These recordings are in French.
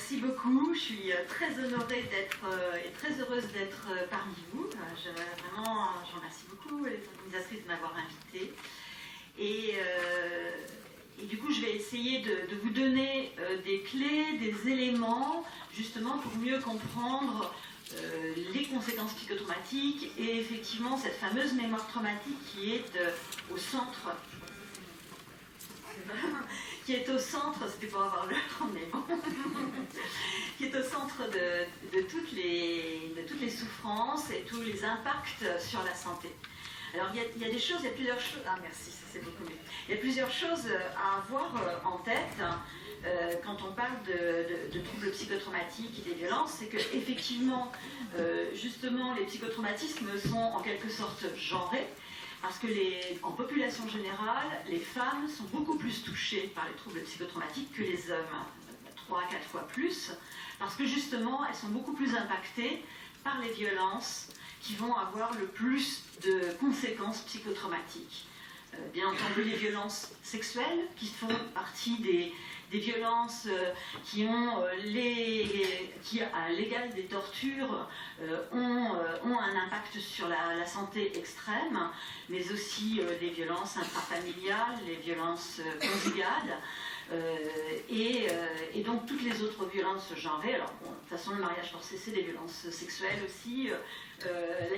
merci beaucoup. Je suis très honorée d'être et très heureuse d'être parmi vous. Vraiment, je remercie beaucoup les organisatrices de m'avoir invitée. Et du coup, je vais essayer de vous donner des clés, des éléments, justement pour mieux comprendre les conséquences psychotraumatiques et effectivement cette fameuse mémoire traumatique qui est au centre. Qui est au centre, c'était pour avoir l'heure, mais bon, qui est au centre de toutes les souffrances et tous les impacts sur la santé. Alors il y a des choses, il y a plusieurs choses. Ah merci, ça c'est beaucoup mieux. Il y a plusieurs choses à avoir en tête quand on parle de troubles psychotraumatiques et des violences, c'est que effectivement, justement, les psychotraumatismes sont en quelque sorte genrés. Parce que en population générale, les femmes sont beaucoup plus touchées par les troubles psychotraumatiques que les hommes, 3 à 4 fois plus, parce que justement, elles sont beaucoup plus impactées par les violences qui vont avoir le plus de conséquences psychotraumatiques. Bien entendu, les violences sexuelles, qui font partie des violences qui ont à l'égal des tortures ont un impact sur la santé extrême, mais aussi les violences intrafamiliales, les violences conjugales et donc toutes les autres violences genrées. Alors bon, de toute façon le mariage forcé c'est des violences sexuelles aussi,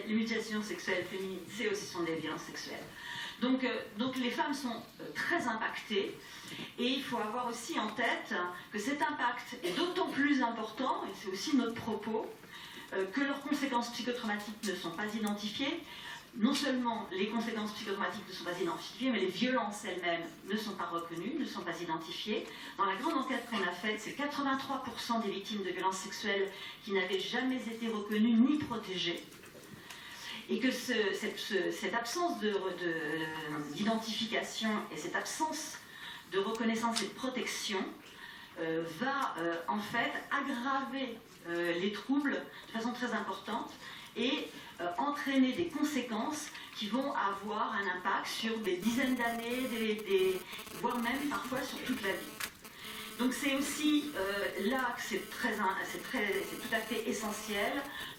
les mutilations sexuelles féminisées aussi sont des violences sexuelles. Donc les femmes sont très impactées et il faut avoir aussi en tête que cet impact est d'autant plus important, et c'est aussi notre propos, que leurs conséquences psychotraumatiques ne sont pas identifiées. Non seulement les conséquences psychotraumatiques ne sont pas identifiées, mais les violences elles-mêmes ne sont pas reconnues, ne sont pas identifiées. Dans la grande enquête qu'on a faite, c'est 83% des victimes de violences sexuelles qui n'avaient jamais été reconnues ni protégées. Et que cette absence d'identification et cette absence de reconnaissance et de protection va en fait aggraver les troubles de façon très importante et entraîner des conséquences qui vont avoir un impact sur des dizaines d'années, voire même parfois sur toute la vie. Donc c'est aussi là que c'est tout à fait essentiel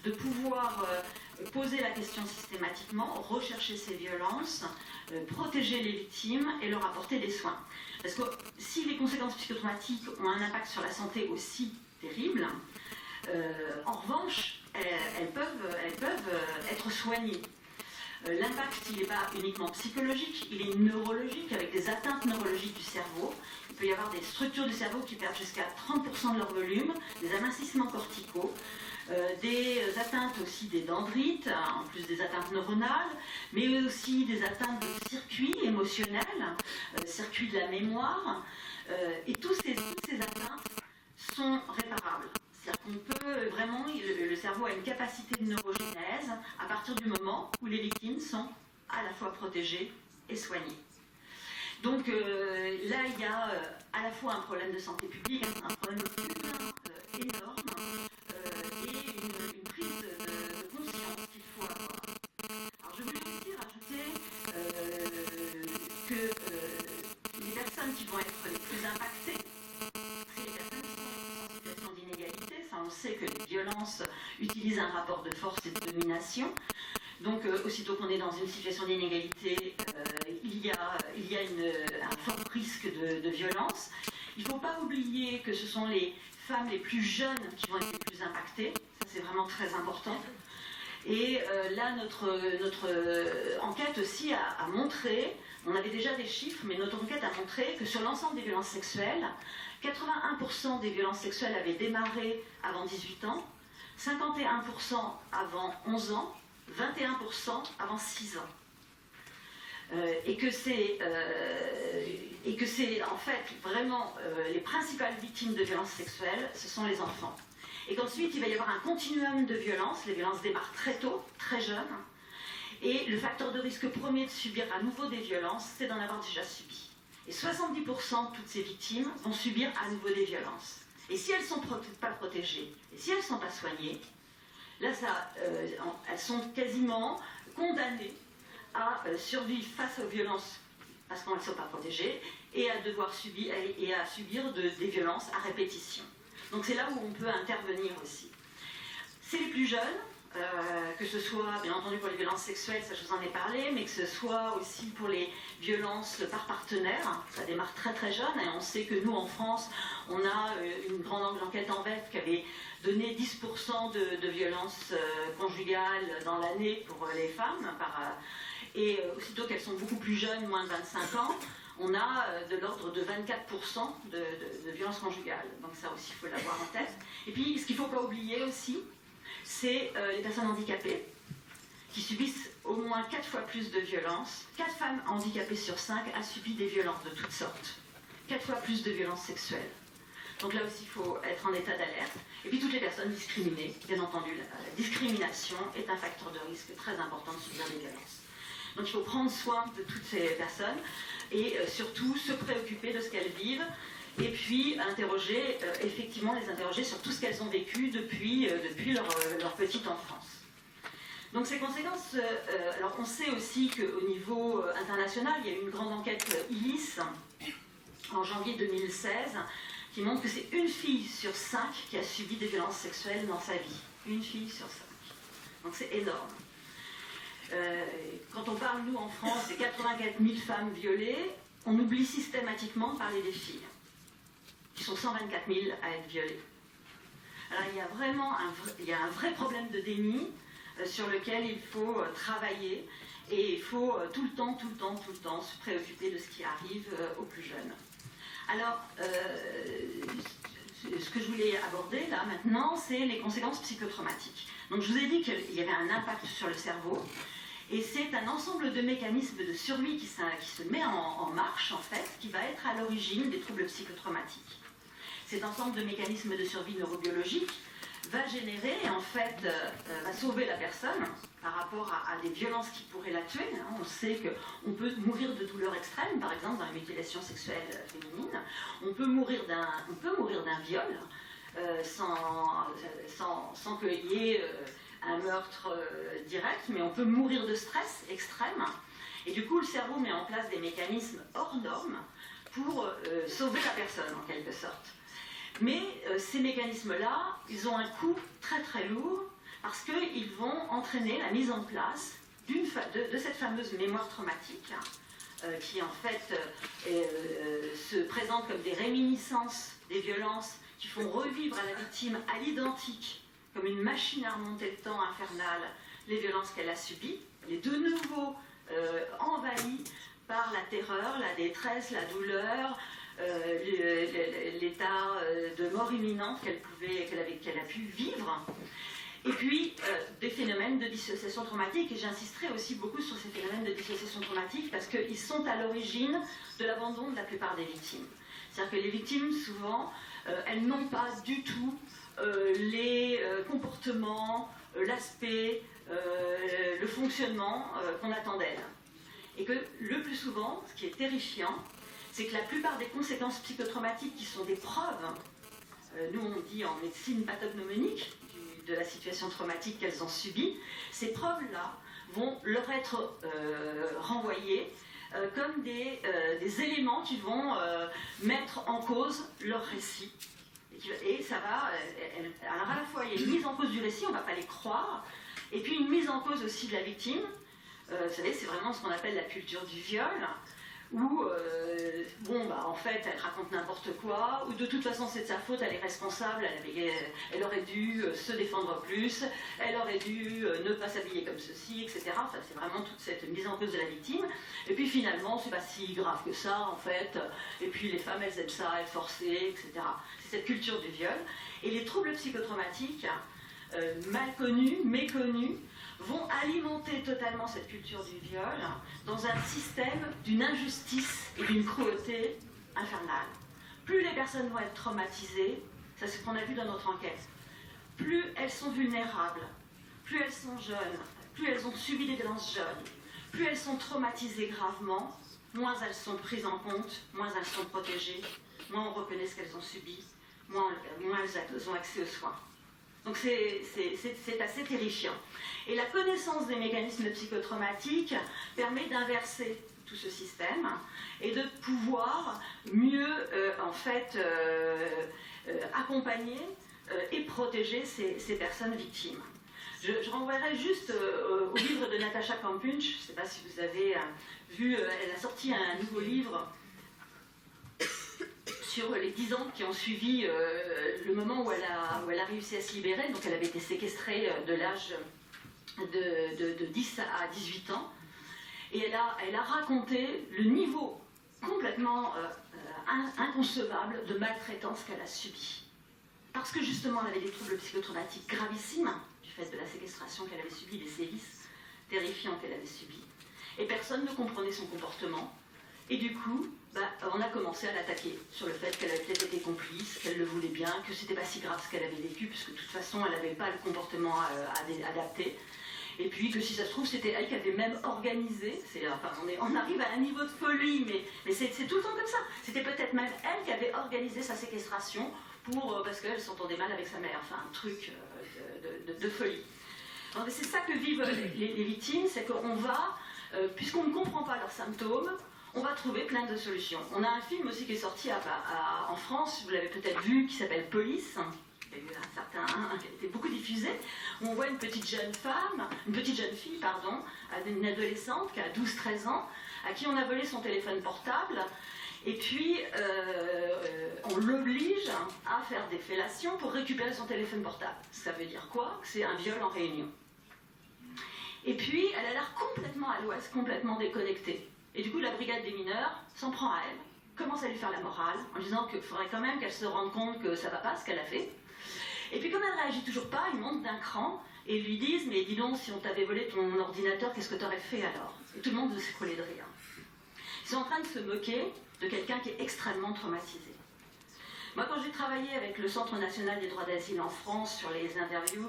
de pouvoir poser la question systématiquement, rechercher ces violences, protéger les victimes et leur apporter des soins. Parce que si les conséquences psychotraumatiques ont un impact sur la santé aussi terrible, en revanche, elles peuvent être soignées. L'impact, il n'est pas uniquement psychologique, il est neurologique, avec des atteintes neurologiques du cerveau. Il peut y avoir des structures du cerveau qui perdent jusqu'à 30% de leur volume, des amincissements corticaux, des atteintes aussi des dendrites, en plus des atteintes neuronales, mais aussi des atteintes de circuits émotionnels, circuits de la mémoire, et toutes ces atteintes sont réparables. C'est-à-dire qu'on peut vraiment, le cerveau a une capacité de neurogénèse à partir du moment où les victimes sont à la fois protégées et soignées. Donc là, il y a à la fois un problème de santé publique, un problème énorme, et une prise de conscience qu'il faut avoir. Alors je voulais aussi rajouter que les personnes qui vont être les plus impactées, c'est les personnes qui sont en situation d'inégalité. Ça, on sait que les violences utilisent un rapport de force et de domination. Donc, aussitôt qu'on est dans une situation d'inégalité, il y a un fort risque de violence. Il ne faut pas oublier que ce sont les femmes les plus jeunes qui vont être les plus impactées. Ça, c'est vraiment très important. Et là, notre enquête aussi a montré, on avait déjà des chiffres, mais notre enquête a montré que sur l'ensemble des violences sexuelles, 81% des violences sexuelles avaient démarré avant 18 ans, 51% avant 11 ans, 21% avant 6 ans. Et que c'est en fait vraiment les principales victimes de violences sexuelles, ce sont les enfants. Et qu'ensuite il va y avoir un continuum de violences, les violences démarrent très tôt, très jeunes, et le facteur de risque premier de subir à nouveau des violences, c'est d'en avoir déjà subi. Et 70% de toutes ces victimes vont subir à nouveau des violences. Et si elles ne sont pas protégées, et si elles ne sont pas soignées, là, elles sont quasiment condamnées à survivre face aux violences parce qu'elles ne sont pas protégées et à devoir subir des violences à répétition. Donc c'est là où on peut intervenir aussi. C'est les plus jeunes, que ce soit bien entendu pour les violences sexuelles, ça je vous en ai parlé, mais que ce soit aussi pour les violences par partenaire, ça démarre très très jeune, et on sait que nous en France, on a une grande enquête en VEF qui avait donné 10% de violences conjugales dans l'année pour les femmes, et aussitôt qu'elles sont beaucoup plus jeunes, moins de 25 ans, on a de l'ordre de 24% de violences conjugales. Donc ça aussi, il faut l'avoir en tête. Et puis, ce qu'il ne faut pas oublier aussi, c'est les personnes handicapées qui subissent au moins 4 fois plus de violences. 4 femmes handicapées sur 5 a subi des violences de toutes sortes. 4 fois plus de violences sexuelles. Donc là aussi, il faut être en état d'alerte. Et puis toutes les personnes discriminées, bien entendu, la discrimination est un facteur de risque très important de subir des violences. Donc il faut prendre soin de toutes ces personnes et surtout se préoccuper de ce qu'elles vivent et puis effectivement les interroger sur tout ce qu'elles ont vécu depuis leur petite enfance. Donc ces conséquences, alors on sait aussi qu'au niveau international, il y a eu une grande enquête ILIS en janvier 2016 qui montre que c'est une fille sur 5 qui a subi des violences sexuelles dans sa vie. Une fille sur 5. Donc c'est énorme. Quand on parle, nous, en France, des 84 000 femmes violées, on oublie systématiquement de parler des filles, qui sont 124 000 à être violées. Alors, il y a vraiment un vrai problème de déni sur lequel il faut travailler, et il faut tout le temps se préoccuper de ce qui arrive aux plus jeunes. Alors, ce que je voulais aborder, là, maintenant, c'est les conséquences psychotraumatiques. Donc, je vous ai dit qu'il y avait un impact sur le cerveau, et c'est un ensemble de mécanismes de survie qui se met en marche, en fait, qui va être à l'origine des troubles psychotraumatiques. Cet ensemble de mécanismes de survie neurobiologiques va générer, en fait, va sauver la personne par rapport à des violences qui pourraient la tuer. On sait qu'on peut mourir de douleurs extrêmes, par exemple dans la mutilation sexuelle féminine. On peut mourir d'un viol sans qu'il y ait un meurtre direct, mais on peut mourir de stress extrême. Et du coup, le cerveau met en place des mécanismes hors normes pour sauver la personne, en quelque sorte. Mais ces mécanismes-là, ils ont un coût très très lourd parce qu'ils vont entraîner la mise en place de cette fameuse mémoire traumatique qui en fait se présente comme des réminiscences des violences qui font revivre à la victime à l'identique, comme une machine à remonter le temps infernale, les violences qu'elle a subies. Elle est de nouveau envahie par la terreur, la détresse, la douleur, l'état de mort imminente qu'elle a pu vivre, et puis des phénomènes de dissociation traumatique. Et j'insisterai aussi beaucoup sur ces phénomènes de dissociation traumatique parce qu'ils sont à l'origine de l'abandon de la plupart des victimes. C'est-à-dire que les victimes, souvent, elles n'ont pas du tout les comportements, l'aspect, le fonctionnement qu'on attend d'elles. Et que le plus souvent, ce qui est terrifiant, c'est que la plupart des conséquences psychotraumatiques qui sont des preuves, nous on dit en médecine pathognomonique, de la situation traumatique qu'elles ont subie, ces preuves-là vont leur être renvoyées comme des éléments qui vont mettre en cause leur récit. Et ça va, alors à la fois il y a une mise en cause du récit, on ne va pas les croire, et puis une mise en cause aussi de la victime. Vous savez, c'est vraiment ce qu'on appelle la culture du viol, où, en fait, elle raconte n'importe quoi, ou de toute façon c'est de sa faute, elle est responsable, elle aurait dû se défendre plus, elle aurait dû ne pas s'habiller comme ceci, etc. Enfin, c'est vraiment toute cette mise en cause de la victime. Et puis finalement, c'est pas si grave que ça, en fait, et puis les femmes, elles aiment ça, être forcées, etc. C'est cette culture du viol. Et les troubles psychotraumatiques, mal connus, méconnus, vont alimenter totalement cette culture du viol dans un système d'une injustice et d'une cruauté infernale. Plus les personnes vont être traumatisées, ça c'est ce qu'on a vu dans notre enquête, plus elles sont vulnérables, plus elles sont jeunes, plus elles ont subi des violences jeunes, plus elles sont traumatisées gravement, moins elles sont prises en compte, moins elles sont protégées, moins on reconnaît ce qu'elles ont subi, moins elles ont accès aux soins. Donc c'est assez terrifiant. Et la connaissance des mécanismes psychotraumatiques permet d'inverser tout ce système et de pouvoir mieux accompagner et protéger ces personnes victimes. Je renvoierai juste au livre de Natasha Kampunch. Je ne sais pas si vous avez vu, elle a sorti un nouveau livre sur les 10 ans qui ont suivi le moment où elle a réussi à se libérer. Donc elle avait été séquestrée de l'âge de 10 à 18 ans. Et elle a raconté le niveau complètement inconcevable de maltraitance qu'elle a subi. Parce que justement elle avait des troubles psychotraumatiques gravissimes, du fait de la séquestration qu'elle avait subie, des sévices terrifiants qu'elle avait subis. Et personne ne comprenait son comportement. Et du coup, on a commencé à l'attaquer sur le fait qu'elle avait peut-être été complice, qu'elle le voulait bien, que c'était pas si grave ce qu'elle avait vécu, puisque de toute façon, elle n'avait pas le comportement adapté. Et puis que si ça se trouve, c'était elle qui avait même organisé, on arrive à un niveau de folie, mais c'est tout le temps comme ça. C'était peut-être même elle qui avait organisé sa séquestration parce qu'elle s'entendait mal avec sa mère, enfin un truc de folie. C'est ça que vivent les victimes, c'est qu'on va, puisqu'on ne comprend pas leurs symptômes, on va trouver plein de solutions. On a un film aussi qui est sorti en France, vous l'avez peut-être vu, qui s'appelle Police. Il y a eu qui a été beaucoup diffusé, où on voit une petite jeune fille, une adolescente qui a 12-13 ans, à qui on a volé son téléphone portable, et puis on l'oblige à faire des fellations pour récupérer son téléphone portable. Ça veut dire quoi? C'est un viol en réunion. Et puis elle a l'air complètement à l'ouest, complètement déconnectée. Et du coup la brigade des mineurs s'en prend à elle, commence à lui faire la morale, en disant qu'il faudrait quand même qu'elle se rende compte que ça ne va pas ce qu'elle a fait. Et puis comme elle ne réagit toujours pas, ils montent d'un cran et lui disent « Mais dis donc, si on t'avait volé ton ordinateur, qu'est-ce que tu aurais fait alors ?» Et tout le monde s'est collé de rire. Ils sont en train de se moquer de quelqu'un qui est extrêmement traumatisé. Moi, quand j'ai travaillé avec le Centre national des droits d'asile en France sur les interviews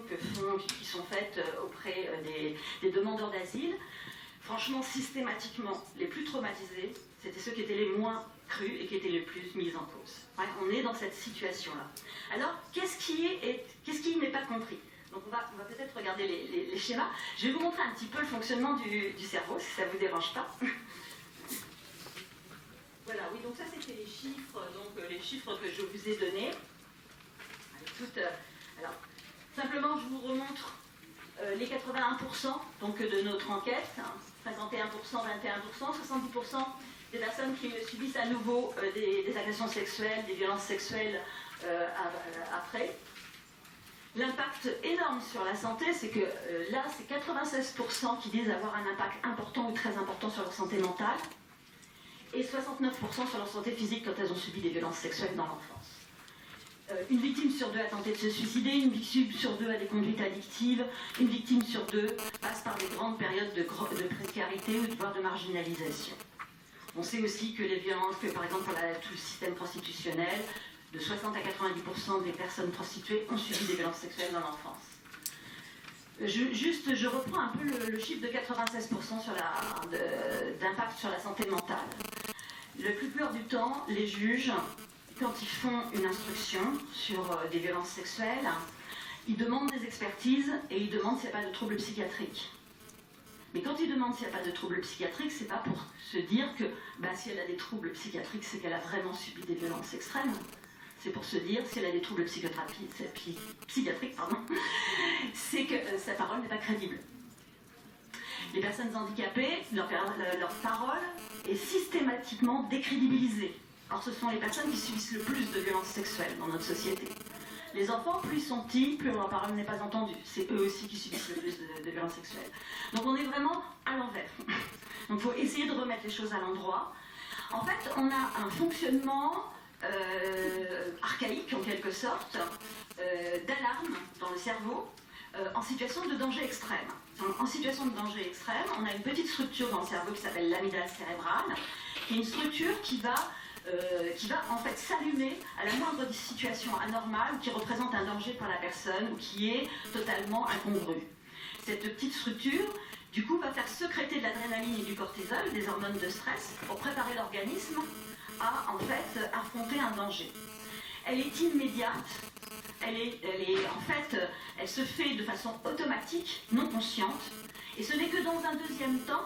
qui sont faites auprès des demandeurs d'asile, franchement, systématiquement, les plus traumatisés, c'était ceux qui étaient les moins crus et qui étaient les plus mis en cause. Ouais, on est dans cette situation-là. Alors, qu'est-ce qui n'est pas compris? Donc on va peut-être regarder les schémas. Je vais vous montrer un petit peu le fonctionnement du cerveau, si ça ne vous dérange pas. Voilà, oui, donc ça c'était les chiffres, les chiffres que je vous ai donnés. Alors, simplement je vous remontre les 81% de notre enquête, 51%, 21%, 70% des personnes qui subissent à nouveau des agressions sexuelles, des violences sexuelles après. L'impact énorme sur la santé, c'est que là, c'est 96% qui disent avoir un impact important ou très important sur leur santé mentale, et 69% sur leur santé physique quand elles ont subi des violences sexuelles dans l'enfance. Une victime sur deux a tenté de se suicider, une victime sur deux a des conduites addictives, une victime sur deux passe par des grandes périodes de précarité ou voire de marginalisation. On sait aussi que les violences, par exemple pour tout le système prostitutionnel, de 60 à 90% des personnes prostituées ont subi des violences sexuelles dans l'enfance. Je reprends un peu le chiffre de 96% d'impact sur la santé mentale. La plupart du temps, les juges, quand ils font une instruction sur des violences sexuelles, ils demandent des expertises et ils demandent s'il n'y a pas de troubles psychiatriques. Mais quand ils demandent s'il n'y a pas de troubles psychiatriques, c'est pas pour se dire que si elle a des troubles psychiatriques, c'est qu'elle a vraiment subi des violences extrêmes. C'est pour se dire, si elle a des troubles psychiatriques, c'est que sa parole n'est pas crédible. Les personnes handicapées, leur parole est systématiquement décrédibilisée. Or, ce sont les personnes qui subissent le plus de violences sexuelles dans notre société. Les enfants, plus ils sont petits, plus leur parole n'est pas entendue. C'est eux aussi qui subissent le plus de violences sexuelles. Donc on est vraiment à l'envers. Donc il faut essayer de remettre les choses à l'endroit. En fait, on a un fonctionnement archaïque en quelque sorte, d'alarme dans le cerveau en situation de danger extrême. En situation de danger extrême, on a une petite structure dans le cerveau qui s'appelle l'amygdale cérébrale, qui est une structure qui va en fait s'allumer à la moindre situation anormale qui représente un danger pour la personne ou qui est totalement incongrue. Cette petite structure, du coup, va faire sécréter de l'adrénaline et du cortisol, des hormones de stress, pour préparer l'organisme à en fait affronter un danger. Elle est immédiate, elle se fait de façon automatique, non consciente, et ce n'est que dans un deuxième temps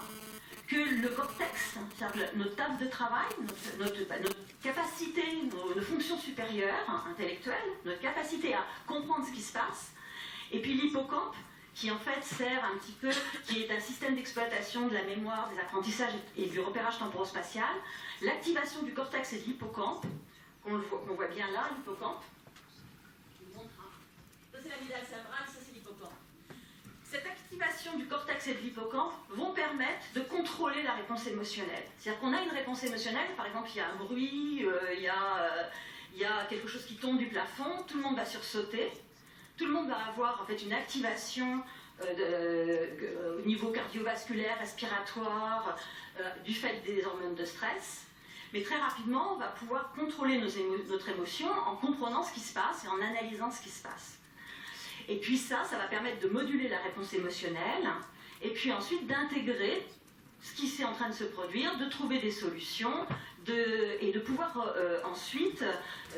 que le cortex, c'est-à-dire notre table de travail, notre capacité, nos fonctions supérieures, intellectuelles, notre capacité à comprendre ce qui se passe, et puis l'hippocampe, qui en fait sert un petit peu, qui est un système d'exploitation de la mémoire, des apprentissages et du repérage temporospatial, l'activation du cortex et de l'hippocampe, qu'on voit bien là, l'hippocampe. Ça c'est l'amygdale cérébrale, ça c'est l'hippocampe. Cette activation du cortex et de l'hippocampe vont permettre de contrôler la réponse émotionnelle. C'est-à-dire qu'on a une réponse émotionnelle, par exemple il y a un bruit, il y a quelque chose qui tombe du plafond, tout le monde va sursauter. Tout le monde va avoir en fait une activation au niveau cardiovasculaire, respiratoire, du fait des hormones de stress. Mais très rapidement, on va pouvoir contrôler notre émotion en comprenant ce qui se passe et en analysant ce qui se passe. Et puis ça va permettre de moduler la réponse émotionnelle et puis ensuite d'intégrer ce qui est en train de se produire, de trouver des solutions et de pouvoir ensuite,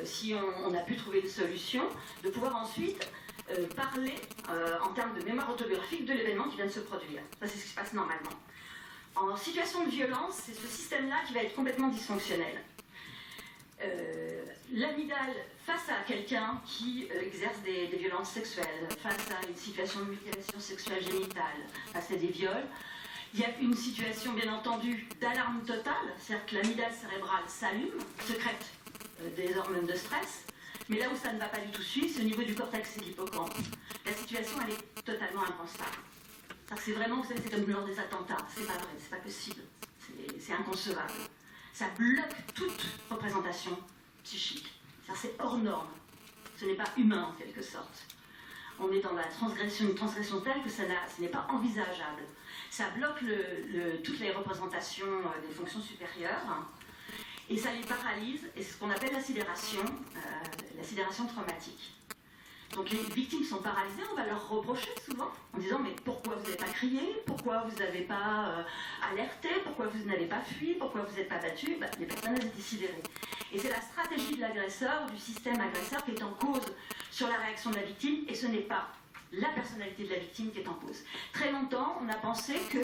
si on a pu trouver des solutions, de pouvoir ensuite parler en termes de mémoire autobiographique de l'événement qui vient de se produire. Ça, c'est ce qui se passe normalement. En situation de violence, c'est ce système-là qui va être complètement dysfonctionnel. L'amygdale, face à quelqu'un qui exerce des violences sexuelles, face à une situation de mutilation sexuelle génitale, face à des viols, il y a une situation, bien entendu, d'alarme totale, c'est-à-dire que l'amygdale cérébrale s'allume, sécrète des hormones de stress, mais là où ça ne va pas du tout suivre, c'est au niveau du cortex et de l'hippocampe. La situation, elle est totalement impensable. C'est vraiment, vous savez, c'est comme lors des attentats. C'est pas vrai, c'est pas possible. C'est inconcevable. Ça bloque toute représentation psychique. C'est hors norme. Ce n'est pas humain, en quelque sorte. On est dans la transgression, une transgression telle que ce n'est pas envisageable. Ça bloque toutes les représentations des fonctions supérieures. Et ça les paralyse, et c'est ce qu'on appelle la sidération traumatique. Donc les victimes sont paralysées, on va leur reprocher souvent, en disant mais pourquoi vous n'avez pas crié, pourquoi vous n'avez pas alerté, pourquoi vous n'avez pas fui, pourquoi vous n'êtes pas battu, les personnes elles étaient sidérées. Et c'est la stratégie de l'agresseur, du système agresseur qui est en cause sur la réaction de la victime, et ce n'est pas la personnalité de la victime qui est en cause. Très longtemps, on a pensé que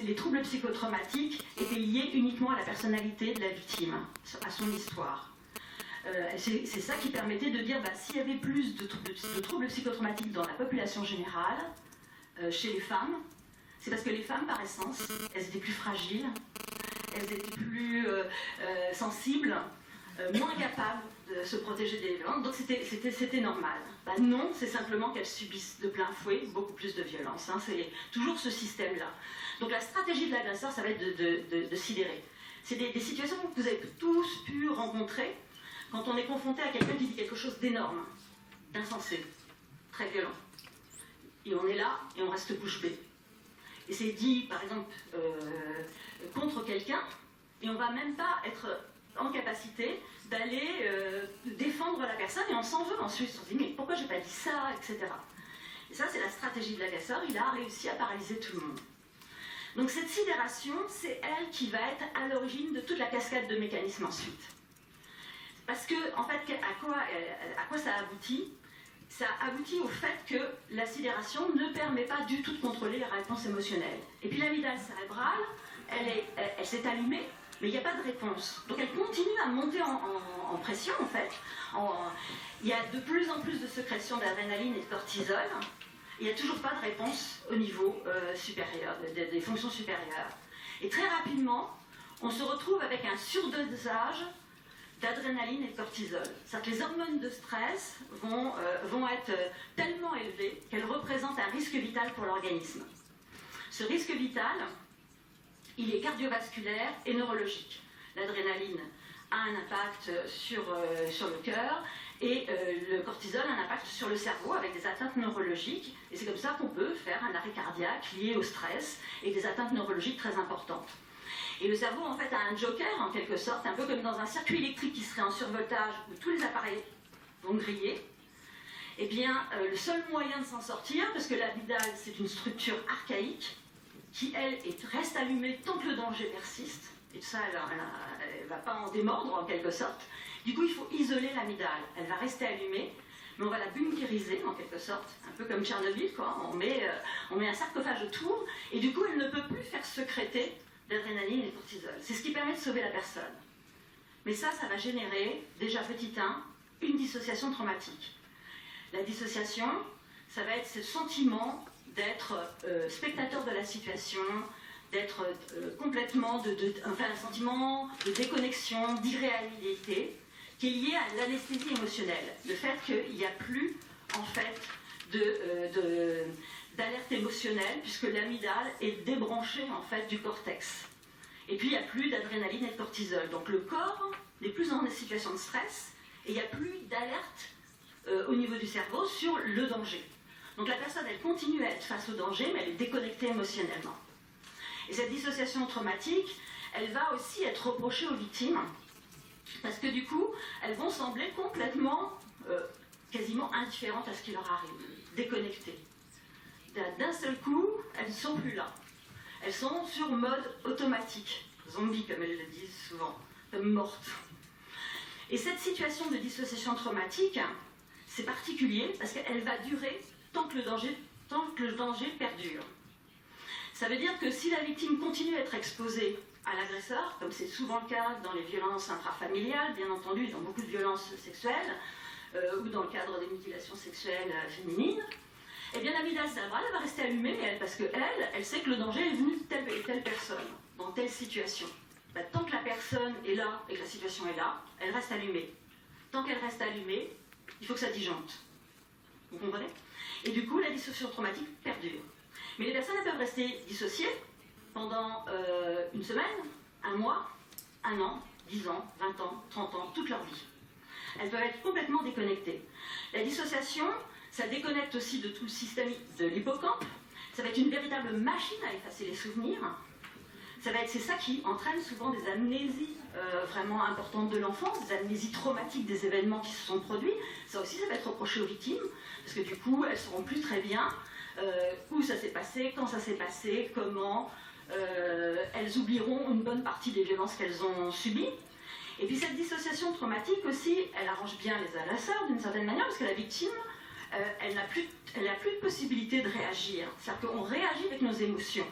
les troubles psychotraumatiques étaient liés uniquement à la personnalité de la victime, à son histoire. C'est ça qui permettait de dire s'il y avait plus de troubles psychotraumatiques dans la population générale, chez les femmes, c'est parce que les femmes, par essence, elles étaient plus fragiles, elles étaient plus sensibles, moins capables de se protéger des violences, donc c'était normal. Non, c'est simplement qu'elles subissent de plein fouet beaucoup plus de violence. C'est toujours ce système-là. Donc la stratégie de l'agresseur, ça va être de sidérer. C'est des situations que vous avez tous pu rencontrer quand on est confronté à quelqu'un qui dit quelque chose d'énorme, d'insensé, très violent. Et on est là et on reste bouche bée. Et c'est dit, par exemple, contre quelqu'un, et on ne va même pas être en capacité d'aller défendre la personne, et on s'en veut ensuite, on se dit mais pourquoi j'ai pas dit ça, etc. Et ça c'est la stratégie de l'agresseur, il a réussi à paralyser tout le monde. Donc cette sidération, c'est elle qui va être à l'origine de toute la cascade de mécanismes ensuite. Parce que, en fait, à quoi ça aboutit? Ça aboutit au fait que la sidération ne permet pas du tout de contrôler les réponses émotionnelles. Et puis l'amygdale cérébrale, elle s'est allumée, mais il n'y a pas de réponse. Donc elle continue à monter en pression, en fait. Il y a de plus en plus de sécrétion d'adrénaline et de cortisol. Il n'y a toujours pas de réponse au niveau supérieur, des fonctions supérieures. Et très rapidement, on se retrouve avec un surdosage d'adrénaline et de cortisol. C'est-à-dire que les hormones de stress vont être tellement élevées qu'elles représentent un risque vital pour l'organisme. Ce risque vital, il est cardiovasculaire et neurologique. L'adrénaline a un impact sur le cœur et le cortisol a un impact sur le cerveau avec des atteintes neurologiques. Et c'est comme ça qu'on peut faire un arrêt cardiaque lié au stress et des atteintes neurologiques très importantes. Et le cerveau, en fait, a un joker, en quelque sorte, un peu comme dans un circuit électrique qui serait en survoltage, où tous les appareils vont griller. Eh bien, le seul moyen de s'en sortir, parce que l'amygdale, c'est une structure archaïque, qui, elle, reste allumée tant que le danger persiste, et ça, elle ne va pas en démordre, en quelque sorte. Du coup, il faut isoler l'amygdale. Elle va rester allumée, mais on va la bunkériser, en quelque sorte, un peu comme Tchernobyl, quoi. On met un sarcophage autour, et du coup, elle ne peut plus faire sécréter d'adrénaline et de cortisol. C'est ce qui permet de sauver la personne. Mais ça va générer, déjà petit 1, une dissociation traumatique. La dissociation, ça va être ce sentiment d'être spectateur de la situation, d'être complètement, enfin un sentiment de déconnexion, d'irréalité, qui est lié à l'anesthésie émotionnelle. Le fait qu'il n'y a plus, en fait, d'alerte émotionnelle, puisque l'amygdale est débranchée, en fait, du cortex. Et puis, il n'y a plus d'adrénaline et de cortisol. Donc, le corps n'est plus en situation de stress, et il n'y a plus d'alerte au niveau du cerveau sur le danger. Donc, la personne, elle continue à être face au danger, mais elle est déconnectée émotionnellement. Et cette dissociation traumatique, elle va aussi être reprochée aux victimes, parce que du coup, elles vont sembler complètement, quasiment indifférentes à ce qui leur arrive, déconnectées. D'un seul coup, elles ne sont plus là. Elles sont sur mode automatique, zombie comme elles le disent souvent, comme mortes. Et cette situation de dissociation traumatique, c'est particulier parce qu'elle va durer tant que le danger perdure. Ça veut dire que si la victime continue à être exposée à l'agresseur, comme c'est souvent le cas dans les violences intrafamiliales, bien entendu, dans beaucoup de violences sexuelles, ou dans le cadre des mutilations sexuelles féminines, eh bien l'amygdale cérébrale va rester allumée, parce qu'elle sait que le danger est venu de telle et telle personne, dans telle situation. Ben, tant que la personne est là et que la situation est là, elle reste allumée. Tant qu'elle reste allumée, il faut que ça disjoncte. Vous comprenez? Et du coup, la dissociation traumatique perdure. Mais les personnes peuvent rester dissociées pendant une semaine, un mois, un an, 10 ans, 20 ans, 30 ans, toute leur vie. Elles peuvent être complètement déconnectées. La dissociation, ça déconnecte aussi de tout le système de l'hippocampe. Ça va être une véritable machine à effacer les souvenirs. C'est ça qui entraîne souvent des amnésies vraiment importantes de l'enfance, des amnésies traumatiques des événements qui se sont produits. Ça aussi, ça va être reproché aux victimes, parce que du coup, elles ne sauront plus très bien où ça s'est passé, quand ça s'est passé, comment. Elles oublieront une bonne partie des violences qu'elles ont subies. Et puis cette dissociation traumatique aussi, elle arrange bien les agresseurs d'une certaine manière, parce que la victime, elle n'a plus de possibilité de réagir. C'est-à-dire qu'on réagit avec nos émotions.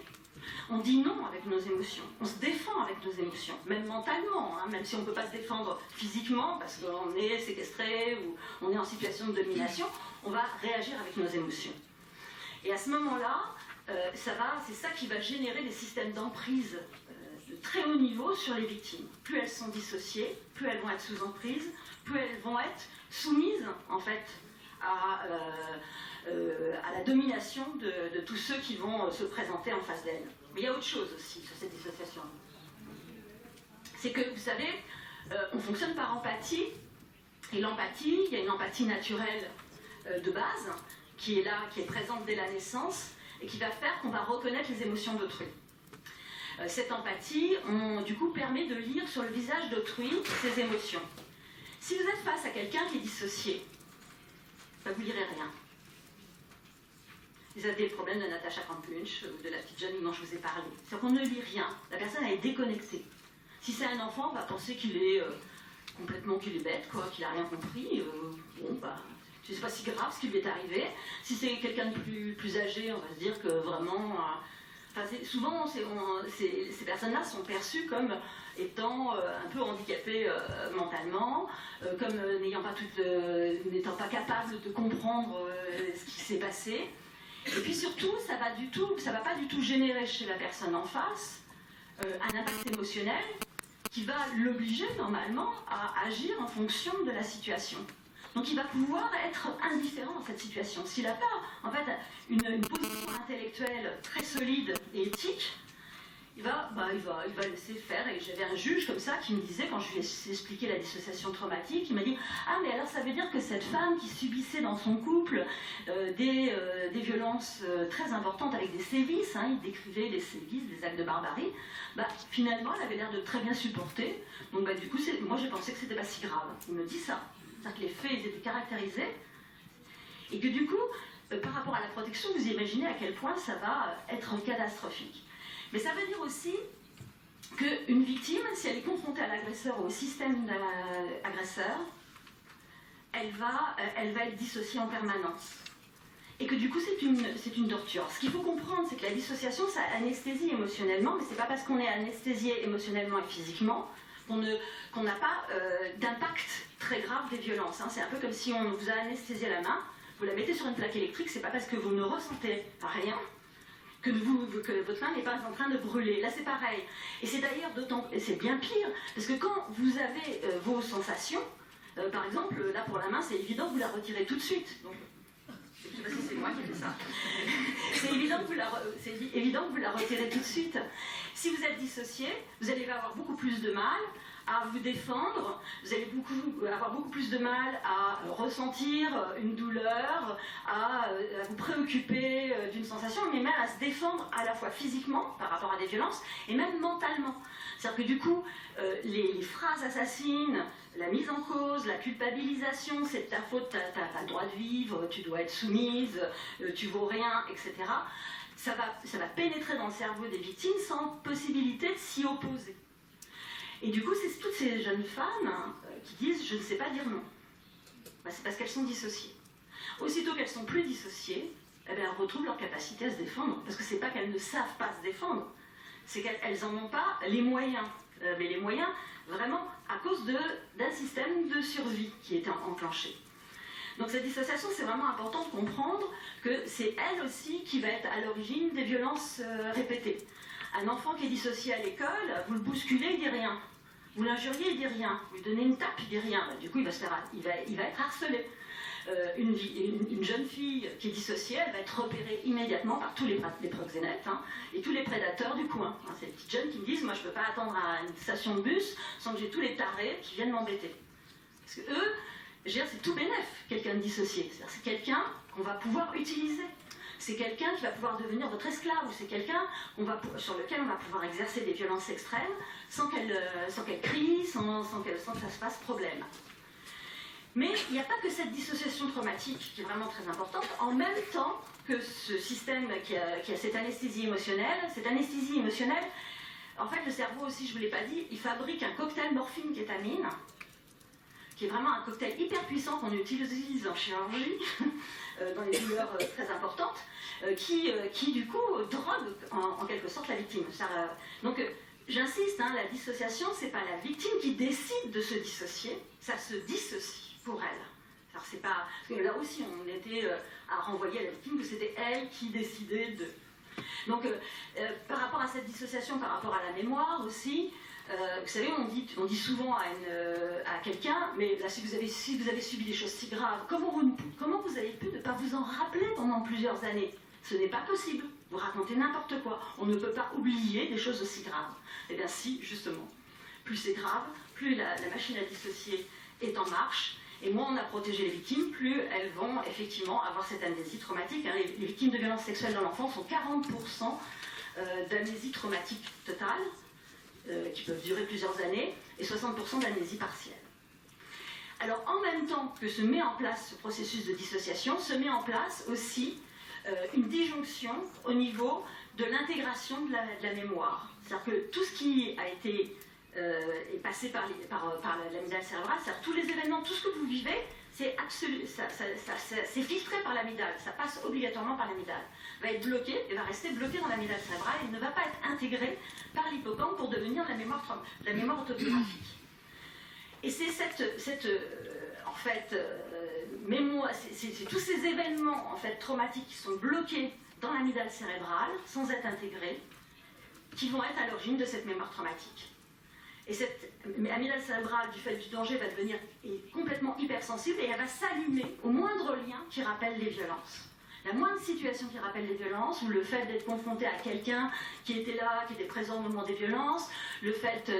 On dit non avec nos émotions. On se défend avec nos émotions, même mentalement, hein, même si on ne peut pas se défendre physiquement, parce qu'on est séquestré ou on est en situation de domination, on va réagir avec nos émotions. Et à ce moment-là, c'est ça qui va générer des systèmes d'emprise de très haut niveau sur les victimes. Plus elles sont dissociées, plus elles vont être sous emprise, plus elles vont être soumises, en fait, à la domination de tous ceux qui vont se présenter en face d'elles. Mais il y a autre chose aussi sur cette dissociation. C'est que, vous savez, on fonctionne par empathie, et l'empathie, il y a une empathie naturelle de base, qui est là, qui est présente dès la naissance, et qui va faire qu'on va reconnaître les émotions d'autrui. Cette empathie, du coup, permet de lire sur le visage d'autrui ses émotions. Si vous êtes face à quelqu'un qui est dissocié, ben, vous ne lirez rien. Vous avez des problèmes de Natacha Kampusch, ou de la petite jeune dont je vous ai parlé. C'est-à-dire qu'on ne lit rien. La personne, elle est déconnectée. Si c'est un enfant, on va penser qu'il est complètement qu'il est bête, quoi, qu'il n'a rien compris. Bon, bah, c'est pas si grave ce qui lui est arrivé. Si c'est quelqu'un de plus âgé, on va se dire que vraiment... souvent, ces personnes-là sont perçues comme étant un peu handicapées mentalement, comme n'étant pas capables de comprendre ce qui s'est passé. Et puis surtout, ça va pas du tout générer chez la personne en face un impact émotionnel qui va l'obliger normalement à agir en fonction de la situation. Donc il va pouvoir être indifférent à cette situation. S'il n'a pas en fait une position intellectuelle très solide et éthique, il va laisser faire. Et j'avais un juge comme ça qui me disait, quand je lui ai expliqué la dissociation traumatique, il m'a dit « Ah, mais alors ça veut dire que cette femme qui subissait dans son couple des violences très importantes avec des sévices, hein, il décrivait les sévices, des actes de barbarie, finalement elle avait l'air de très bien supporter. Donc du coup, moi j'ai pensé que c'était pas si grave. » Il me dit ça. C'est-à-dire que les faits ils étaient caractérisés et que du coup, par rapport à la protection, vous imaginez à quel point ça va être catastrophique. Mais ça veut dire aussi qu'une victime, si elle est confrontée à l'agresseur ou au système agresseur, elle va être dissociée en permanence. et que du coup c'est une torture. Ce qu'il faut comprendre, c'est que la dissociation, ça anesthésie émotionnellement, mais c'est pas parce qu'on est anesthésié émotionnellement et physiquement qu'on n'a pas d'impact très grave des violences. Hein. C'est un peu comme si on vous a anesthésié la main, vous la mettez sur une plaque électrique, c'est pas parce que vous ne ressentez rien que votre main n'est pas en train de brûler. Là c'est pareil. Et c'est d'ailleurs c'est bien pire, parce que quand vous avez vos sensations, par exemple, là pour la main, c'est évident que vous la retirez tout de suite. Donc, je ne sais pas si c'est moi qui ai fait ça. C'est évident que vous la retirez tout de suite. Si vous êtes dissocié, vous allez avoir beaucoup plus de mal à vous défendre, vous allez avoir beaucoup plus de mal à ressentir une douleur, à vous préoccuper d'une sensation, mais même à se défendre à la fois physiquement par rapport à des violences et même mentalement. C'est-à-dire que du coup, les phrases assassines, la mise en cause, la culpabilisation, c'est de ta faute, tu n'as pas le droit de vivre, tu dois être soumise, tu vaux rien, etc. Ça va pénétrer dans le cerveau des victimes sans possibilité de s'y opposer. Et du coup, c'est toutes ces jeunes femmes qui disent « je ne sais pas dire non ». C'est parce qu'elles sont dissociées. Aussitôt qu'elles sont plus dissociées, eh bien, elles retrouvent leur capacité à se défendre. Parce que c'est pas qu'elles ne savent pas se défendre, c'est qu'elles n'en ont pas les moyens. Mais les moyens, vraiment, à cause d'un système de survie qui est enclenché. Donc cette dissociation, c'est vraiment important de comprendre que c'est elle aussi qui va être à l'origine des violences répétées. Un enfant qui est dissocié à l'école, vous le bousculez, il dit rien. Vous l'injuriez, il dit rien. Vous lui donnez une tape, il dit rien. Du coup, il va être harcelé. Une jeune fille qui est dissociée, elle va être repérée immédiatement par tous les proxénètes et tous les prédateurs du coin. C'est les petites jeunes qui me disent « moi je ne peux pas attendre à une station de bus sans que j'ai tous les tarés qui viennent m'embêter ». Parce que eux, c'est tout bénef, quelqu'un de dissocié. C'est quelqu'un qu'on va pouvoir utiliser. C'est quelqu'un qui va pouvoir devenir votre esclave, ou c'est quelqu'un sur lequel on va pouvoir exercer des violences extrêmes sans qu'elle crie, sans que ça se fasse problème. Mais il n'y a pas que cette dissociation traumatique qui est vraiment très importante, en même temps que ce système qui a cette anesthésie émotionnelle, en fait le cerveau aussi, je ne vous l'ai pas dit, il fabrique un cocktail morphine-kétamine, qui est vraiment un cocktail hyper puissant qu'on utilise en chirurgie, dans les douleurs très importantes, qui du coup drogue en quelque sorte la victime. Donc j'insiste, la dissociation, c'est pas la victime qui décide de se dissocier, ça se dissocie pour elle. Alors c'est pas, parce que là aussi on était à renvoyer à la victime que c'était elle qui décidait de. Donc par rapport à cette dissociation, par rapport à la mémoire aussi, vous savez, on dit souvent à quelqu'un, mais là, si vous avez subi des choses si graves, comment vous avez pu ne pas vous en rappeler pendant plusieurs années? Ce n'est pas possible. Vous racontez n'importe quoi. On ne peut pas oublier des choses aussi graves. Eh bien si, justement. Plus c'est grave, plus la machine à dissocier est en marche, et moins on a protégé les victimes, plus elles vont effectivement avoir cette amnésie traumatique. Les victimes de violences sexuelles dans l'enfance ont 40% d'amnésie traumatique totale, qui peuvent durer plusieurs années, et 60% d'amnésie partielle. Alors en même temps que se met en place ce processus de dissociation, se met en place aussi une disjonction au niveau de l'intégration de la mémoire. C'est-à-dire que tout ce qui a été est passé par l'amygdale cérébrale, c'est-à-dire tous les événements, tout ce que vous vivez, c'est filtré par l'amygdale, ça passe obligatoirement par l'amygdale, va être bloqué et va rester bloqué dans l'amygdale cérébrale et ne va pas être intégré par l'hippocampe pour devenir la mémoire autobiographique. Et c'est mémoire, c'est tous ces événements en fait traumatiques qui sont bloqués dans l'amygdale cérébrale sans être intégrés qui vont être à l'origine de cette mémoire traumatique. Et cette amygdale cérébrale, du fait du danger, va devenir complètement hypersensible et elle va s'allumer au moindre lien qui rappelle les violences. La moindre situation qui rappelle les violences, ou le fait d'être confronté à quelqu'un qui était là, qui était présent au moment des violences, le fait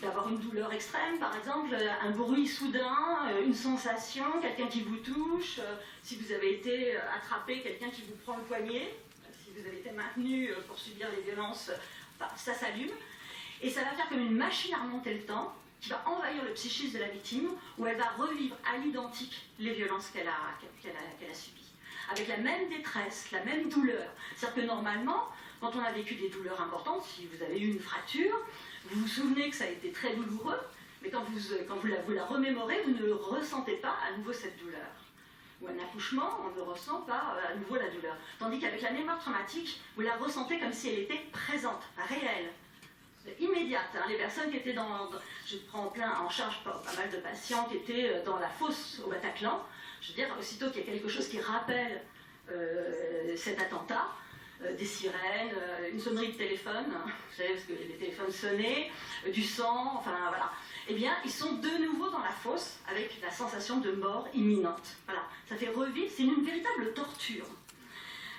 d'avoir une douleur extrême, par exemple, un bruit soudain, une sensation, quelqu'un qui vous touche, si vous avez été attrapé, quelqu'un qui vous prend le poignet, si vous avez été maintenu pour subir les violences, ça s'allume. Et ça va faire comme une machine à remonter le temps, qui va envahir le psychisme de la victime, où elle va revivre à l'identique les violences qu'elle a subies. Avec la même détresse, la même douleur. C'est-à-dire que normalement, quand on a vécu des douleurs importantes, si vous avez eu une fracture, vous vous souvenez que ça a été très douloureux, mais quand vous la remémorez, vous ne ressentez pas à nouveau cette douleur. ou un accouchement, on ne ressent pas à nouveau la douleur. Tandis qu'avec la mémoire traumatique, vous la ressentez comme si elle était présente, réelle, immédiate. Hein. Les personnes qui étaient je prends en charge pas mal de patients qui étaient dans la fosse au Bataclan. Je veux dire, aussitôt qu'il y a quelque chose qui rappelle cet attentat, des sirènes, une sonnerie de téléphone, vous savez, parce que les téléphones sonnaient, du sang, enfin voilà. Eh bien, ils sont de nouveau dans la fosse avec la sensation de mort imminente. Voilà, ça fait revivre, c'est une véritable torture.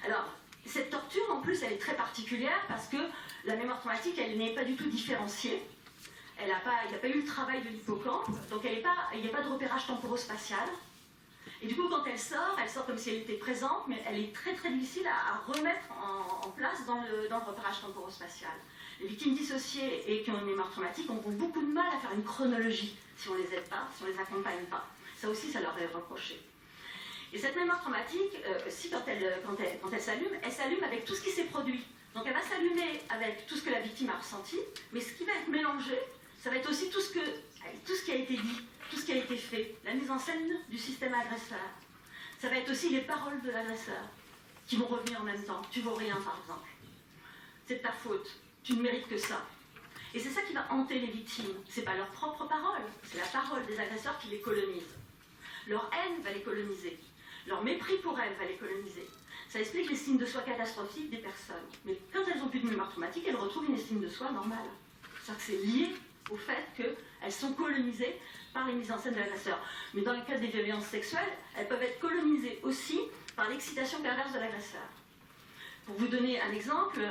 Alors, cette torture, en plus, elle est très particulière parce que la mémoire traumatique, elle n'est pas du tout différenciée. Il n'y a pas eu le travail de l'hippocampe, donc il n'y a pas de repérage temporo-spatial. Et du coup, quand elle sort comme si elle était présente, mais elle est très très difficile à remettre en place dans le repérage temporo-spatial. Les victimes dissociées et qui ont une mémoire traumatique ont beaucoup de mal à faire une chronologie si on ne les aide pas, si on ne les accompagne pas. Ça aussi, ça leur est reproché. Et cette mémoire traumatique, aussi quand elle s'allume avec tout ce qui s'est produit. Donc elle va s'allumer avec tout ce que la victime a ressenti, mais ce qui va être mélangé, ça va être aussi tout ce qui a été dit, tout ce qui a été fait, la mise en scène du système agresseur. Ça va être aussi les paroles de l'agresseur qui vont revenir en même temps. Tu vaux rien, par exemple. C'est de ta faute. Tu ne mérites que ça. Et c'est ça qui va hanter les victimes. Ce n'est pas leur propre parole, c'est la parole des agresseurs qui les colonise. Leur haine va les coloniser. Leur mépris pour elles va les coloniser. Ça explique l'estime de soi catastrophique des personnes. Mais quand elles n'ont plus de mémoire traumatique, elles retrouvent une estime de soi normale. C'est-à-dire que c'est lié au fait qu'elles sont colonisées par les mises en scène de l'agresseur. Mais dans le cas des violences sexuelles, elles peuvent être colonisées aussi par l'excitation perverse de l'agresseur. Pour vous donner un exemple,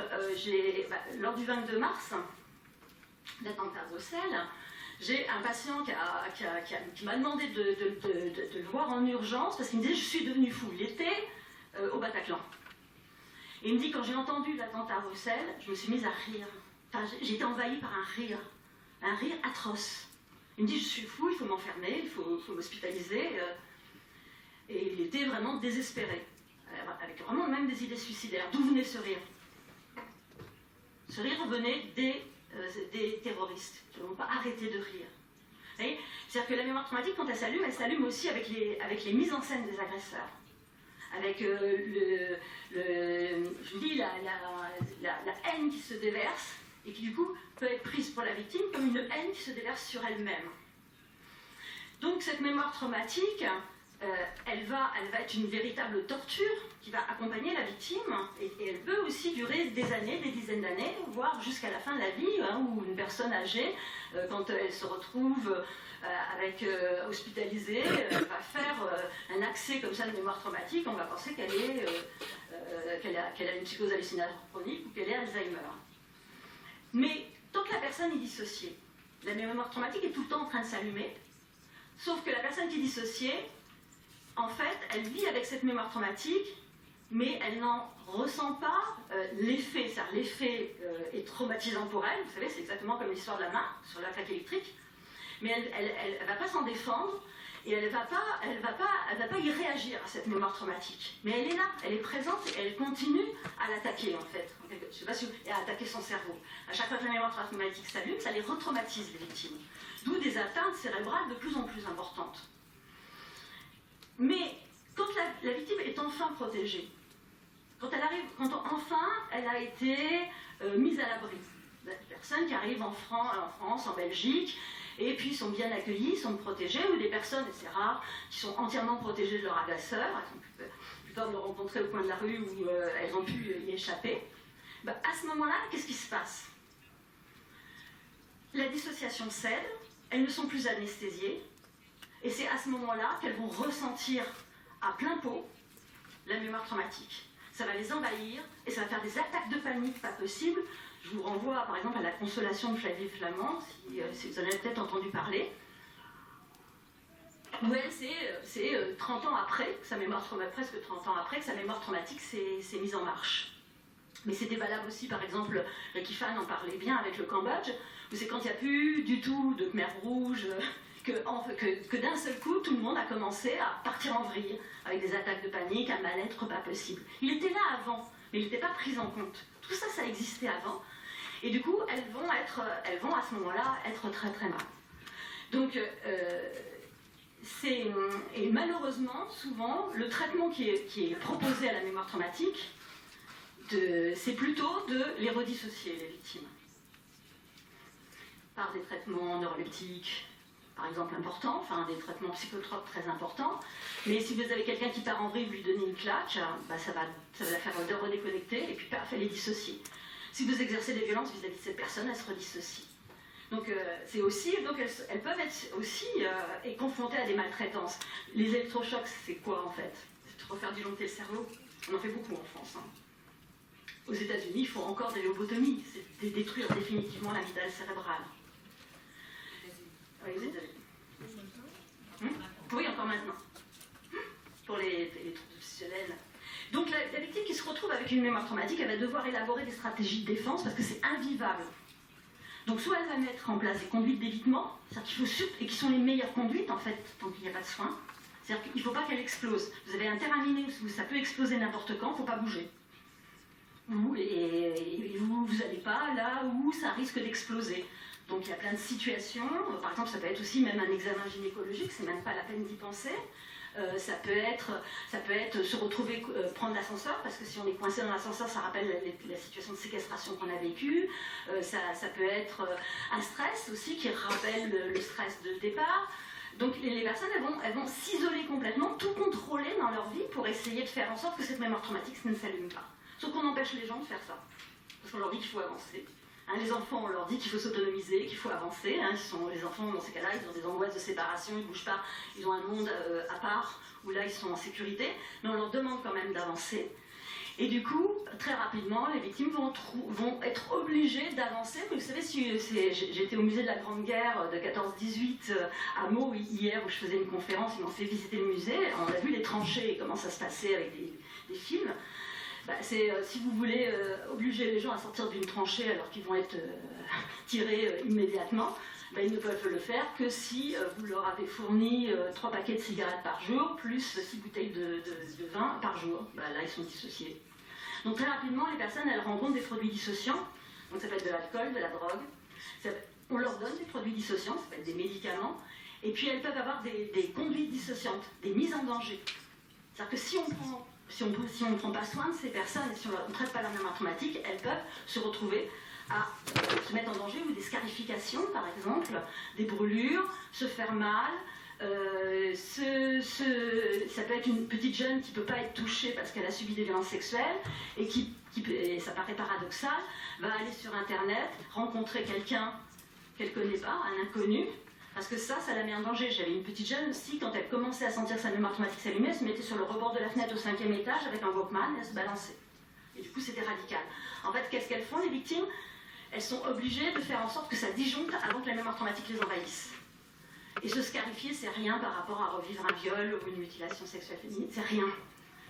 lors du 22 mars, l'attentat à Bruxelles, j'ai un patient qui m'a demandé de le voir en urgence parce qu'il me disait « je suis devenu fou ». Il était au Bataclan. Et il me dit « quand j'ai entendu l'attentat à Bruxelles, je me suis mise à rire. Enfin, j'ai été envahie par un rire atroce. » Il me dit « je suis fou, il faut m'enfermer, il faut m'hospitaliser ». Et il était vraiment désespéré, avec vraiment même des idées suicidaires. D'où venait ce rire? Ce rire venait des terroristes qui n'ont pas arrêté de rire. C'est-à-dire que la mémoire traumatique, quand elle s'allume aussi avec les mises en scène des agresseurs. Avec je vous dis, la haine qui se déverse et qui du coup peut être prise pour la victime comme une haine qui se déverse sur elle-même. Donc cette mémoire traumatique, elle va être une véritable torture qui va accompagner la victime et elle peut aussi durer des années, des dizaines d'années, voire jusqu'à la fin de la vie, où une personne âgée, quand elle se retrouve hospitalisée, va faire un accès comme ça de mémoire traumatique, on va penser qu'elle a une psychose hallucinatoire chronique ou qu'elle est Alzheimer. Mais tant que la personne est dissociée, la mémoire traumatique est tout le temps en train de s'allumer, sauf que la personne qui est dissociée, en fait, elle vit avec cette mémoire traumatique, mais elle n'en ressent pas l'effet. C'est-à-dire l'effet est traumatisant pour elle, vous savez, c'est exactement comme l'histoire de la main sur la plaque électrique, mais elle ne va pas s'en défendre et elle ne va pas y réagir à cette mémoire traumatique. Mais elle est là, elle est présente et elle continue à l'attaquer en fait, je sais pas si et à attaquer son cerveau. À chaque fois que la mémoire traumatique s'allume, ça les retraumatise les victimes. D'où des atteintes cérébrales de plus en plus importantes. Mais quand la victime est enfin protégée, quand enfin elle a été mise à l'abri, des personnes qui arrivent en France, en Belgique, et puis sont bien accueillies, sont protégées, ou des personnes, et c'est rare, qui sont entièrement protégées de leur agresseur, elles ont plus tard de le rencontrer au coin de la rue où elles ont pu y échapper. À ce moment-là, qu'est-ce qui se passe? La dissociation cède, elles ne sont plus anesthésiées, et c'est à ce moment-là qu'elles vont ressentir à plein pot la mémoire traumatique. Ça va les envahir et ça va faire des attaques de panique pas possibles. Je vous renvoie par exemple à la consolation de Flavie Flament, si vous en avez peut-être entendu parler. Où elle, c'est 30 ans après, presque 30 ans après, que sa mémoire traumatique s'est mise en marche. Mais c'était valable aussi, par exemple, Ricky Fan en parlait bien avec le Cambodge, où c'est quand il n'y a plus du tout de Khmer rouge, que d'un seul coup, tout le monde a commencé à partir en vrille, avec des attaques de panique, un mal-être pas possible. Il était là avant, mais il n'était pas pris en compte. Tout ça, ça existait avant. Et du coup, elles vont à ce moment-là être très très mal. Donc, et malheureusement, souvent, le traitement qui est proposé à la mémoire traumatique, c'est plutôt de les redissocier, les victimes. Par des traitements neuroleptiques, par exemple, importants, enfin des traitements psychotropes très importants. Mais si vous avez quelqu'un qui part en vrille, vous lui donnez une claque, bah, ça va la faire redéconnecter et puis paf, elle est dissociée. Si vous exercez des violences vis-à-vis de cette personne, elle se redissocie. Donc, c'est aussi, donc elles peuvent être aussi confrontées à des maltraitances. Les électrochocs, c'est quoi en fait? C'est de refaire disjoncter le cerveau. On en fait beaucoup en France. Hein. Aux États-Unis, il faut encore des lobotomies. C'est de détruire définitivement l'amygdale cérébrale. Oui, aux États-Unis. Oui, encore maintenant. Pour les troubles obsessionnels. Donc la victime qui se retrouve avec une mémoire traumatique, elle va devoir élaborer des stratégies de défense parce que c'est invivable. Donc soit elle va mettre en place des conduites d'évitement, c'est-à-dire qu'il faut et qui sont les meilleures conduites en fait, tant qu'il n'y a pas de soins. C'est-à-dire qu'il ne faut pas qu'elle explose. Vous avez un terrain miné où ça peut exploser n'importe quand, il ne faut pas bouger. Et vous n'allez pas là où ça risque d'exploser. Donc il y a plein de situations, par exemple ça peut être aussi même un examen gynécologique, c'est même pas la peine d'y penser. Ça peut être se retrouver, prendre l'ascenseur, parce que si on est coincé dans l'ascenseur, ça rappelle la situation de séquestration qu'on a vécue. Ça peut être un stress aussi qui rappelle le stress de départ. Donc les personnes, elles vont s'isoler complètement, tout contrôler dans leur vie pour essayer de faire en sorte que cette mémoire traumatique ne s'allume pas. Sauf qu'on empêche les gens de faire ça, parce qu'on leur dit qu'il faut avancer. Hein, les enfants, on leur dit qu'il faut s'autonomiser, qu'il faut avancer. Hein, les enfants, dans ces cas-là, ils ont des angoisses de séparation, ils ne bougent pas, ils ont un monde à part, où là, ils sont en sécurité. Mais on leur demande quand même d'avancer. Et du coup, très rapidement, les victimes vont être obligées d'avancer. Vous savez, j'étais au musée de la Grande Guerre de 14-18 à Meaux hier, où je faisais une conférence, ils m'ont fait visiter le musée. On a vu les tranchées et comment ça se passait avec des films. Bah, si vous voulez obliger les gens à sortir d'une tranchée alors qu'ils vont être tirés immédiatement, bah, ils ne peuvent le faire que si vous leur avez fourni 3 paquets de cigarettes par jour, plus 6 bouteilles de vin par jour. Bah, là, ils sont dissociés. Donc très rapidement, les personnes, elles rencontrent des produits dissociants. Donc ça peut être de l'alcool, de la drogue. On leur donne des produits dissociants, ça peut être des médicaments. Et puis elles peuvent avoir des conduites dissociantes, des mises en danger. C'est-à-dire que si on ne prend pas soin de ces personnes et si on ne traite pas leur mémoire traumatique, elles peuvent se retrouver à se mettre en danger, ou des scarifications par exemple, des brûlures, se faire mal. Ça peut être une petite jeune qui ne peut pas être touchée parce qu'elle a subi des violences sexuelles et et ça paraît paradoxal, va aller sur internet, rencontrer quelqu'un qu'elle ne connaît pas, un inconnu. Parce que ça la met en danger. J'avais une petite jeune aussi, quand elle commençait à sentir sa mémoire traumatique s'allumer, elle se mettait sur le rebord de la fenêtre au 5e étage avec un Walkman et elle se balançait. Et du coup, c'était radical. En fait, qu'est-ce qu'elles font, les victimes? Elles sont obligées de faire en sorte que ça disjoncte avant que la mémoire traumatique les envahisse. Et se scarifier, c'est rien par rapport à revivre un viol ou une mutilation sexuelle féminine, c'est rien.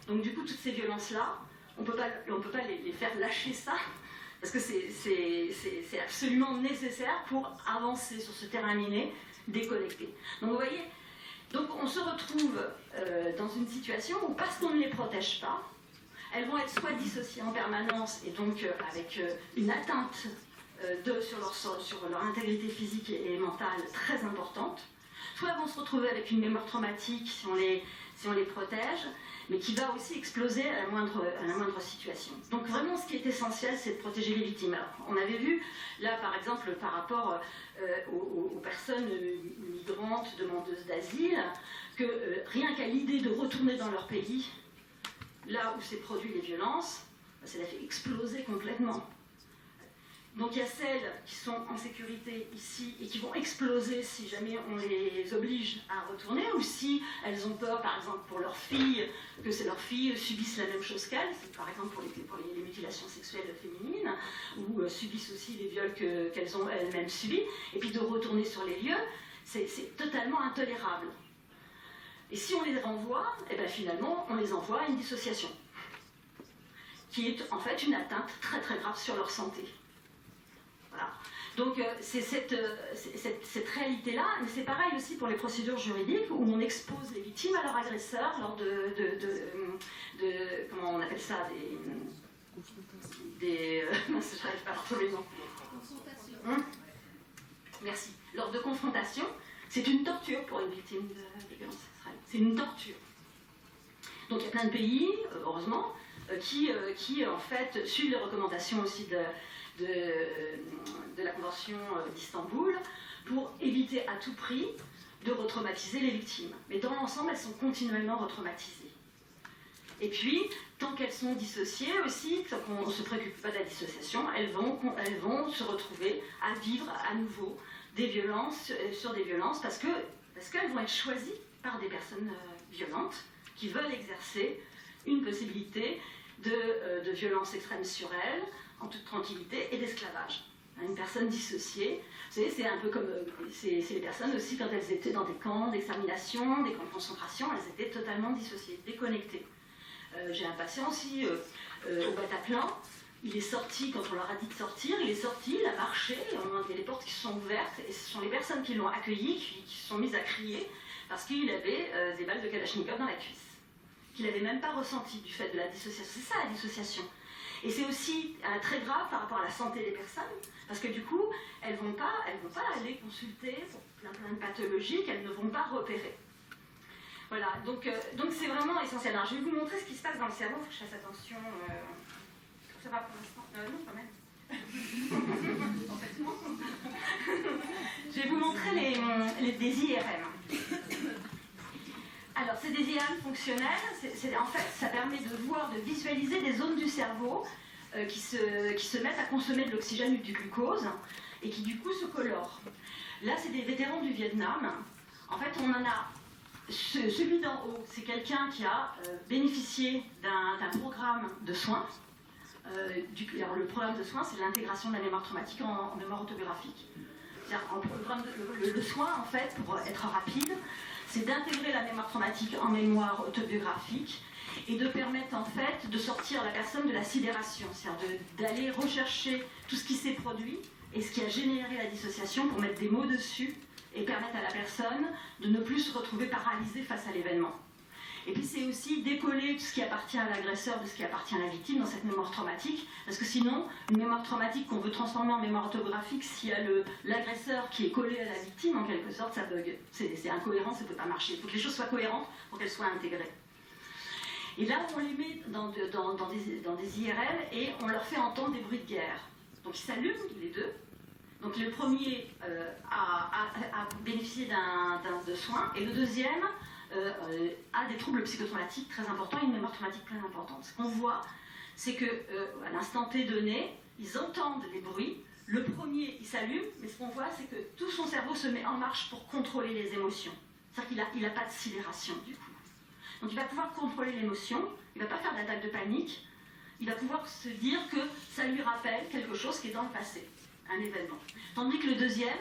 Donc du coup, toutes ces violences-là, on ne peut pas les faire lâcher ça, parce que c'est absolument nécessaire pour avancer sur ce terrain miné, déconnecté. Donc vous voyez, on se retrouve dans une situation où, parce qu'on ne les protège pas, elles vont être soit dissociées en permanence, et donc avec une atteinte sur leur intégrité physique et mentale très importante, soit elles vont se retrouver avec une mémoire traumatique si on les protège, mais qui va aussi exploser à la moindre situation. Donc vraiment, ce qui est essentiel, c'est de protéger les victimes. Alors, on avait vu, là, par exemple, par rapport aux personnes migrantes, demandeuses d'asile, que rien qu'à l'idée de retourner dans leur pays, là où s'est produit les violences, ça les fait exploser complètement. Donc il y a celles qui sont en sécurité ici et qui vont exploser si jamais on les oblige à retourner, ou si elles ont peur, par exemple pour leurs filles, que leurs filles subissent la même chose qu'elles, par exemple pour les mutilations sexuelles féminines, ou subissent aussi les viols qu'elles ont elles-mêmes subis, et puis de retourner sur les lieux, c'est totalement intolérable. Et si on les renvoie, et bien finalement on les envoie à une dissociation, qui est en fait une atteinte très très grave sur leur santé. Voilà. Donc c'est cette réalité-là, mais c'est pareil aussi pour les procédures juridiques où on expose les victimes à leur agresseur lors comment on appelle ça, j'arrive pas à retrouver le nom. Merci. Lors de confrontation, C'est une torture pour une victime de violence sexuelle. C'est une torture. Donc il y a plein de pays, heureusement, qui en fait suivent les recommandations aussi de la Convention d'Istanbul pour éviter à tout prix de retraumatiser les victimes. Mais dans l'ensemble, elles sont continuellement retraumatisées. Et puis, tant qu'elles sont dissociées aussi, tant qu'on ne se préoccupe pas de la dissociation, elles vont se retrouver à vivre à nouveau des violences sur des violences parce qu'elles vont être choisies par des personnes violentes qui veulent exercer une possibilité de violence extrême sur elles, en toute tranquillité, et d'esclavage. Une personne dissociée, vous savez, c'est un peu comme c'est les personnes aussi quand elles étaient dans des camps d'extermination, des camps de concentration, elles étaient totalement dissociées, déconnectées. J'ai un patient aussi au Bataclan, il est sorti, quand on leur a dit de sortir, il est sorti, il a marché, il y a des portes qui se sont ouvertes, et ce sont les personnes qui l'ont accueilli qui se sont mises à crier parce qu'il avait des balles de Kalachnikov dans la cuisse, qu'il n'avait même pas ressenti du fait de la dissociation. C'est ça la dissociation. Et c'est aussi très grave par rapport à la santé des personnes, parce que du coup, elles ne vont pas aller consulter pour plein de pathologies qu'elles ne vont pas repérer. Voilà, donc c'est vraiment essentiel. Alors, je vais vous montrer ce qui se passe dans le cerveau, il faut que je fasse attention. Ça va pour l'instant non, quand même. En fait, non. Je vais vous montrer des IRM. Alors, c'est des IRM fonctionnels. En fait, ça permet de visualiser des zones du cerveau qui se mettent à consommer de l'oxygène ou du glucose et qui, du coup, se colorent. Là, c'est des vétérans du Vietnam. En fait, on en a... Celui d'en haut, c'est quelqu'un qui a bénéficié d'un programme de soins. Alors, le programme de soins, c'est l'intégration de la mémoire traumatique en mémoire autobiographique. Le soin, en fait, pour être rapide, c'est d'intégrer la mémoire traumatique en mémoire autobiographique et de permettre, en fait, de sortir la personne de la sidération, c'est-à-dire d'aller rechercher tout ce qui s'est produit et ce qui a généré la dissociation pour mettre des mots dessus et permettre à la personne de ne plus se retrouver paralysée face à l'événement. Et puis c'est aussi décoller tout ce qui appartient à l'agresseur de ce qui appartient à la victime dans cette mémoire traumatique, parce que sinon, une mémoire traumatique qu'on veut transformer en mémoire autobiographique, s'il y a l'agresseur qui est collé à la victime, en quelque sorte, ça bug. C'est incohérent, ça ne peut pas marcher. Il faut que les choses soient cohérentes pour qu'elles soient intégrées. Et là, on les met dans des IRL et on leur fait entendre des bruits de guerre. Donc ils s'allument, les deux. Donc le premier a bénéficié de soins, et le deuxième a des troubles psychotraumatiques très importants et une mémoire traumatique très importante. Ce qu'on voit, c'est qu'à l'instant T donné, ils entendent les bruits. Le premier, il s'allume, mais ce qu'on voit, c'est que tout son cerveau se met en marche pour contrôler les émotions. C'est-à-dire qu'il n'a pas de sidération, du coup. Donc il va pouvoir contrôler l'émotion, il ne va pas faire d'attaque de panique, il va pouvoir se dire que ça lui rappelle quelque chose qui est dans le passé, un événement. Tandis que le deuxième,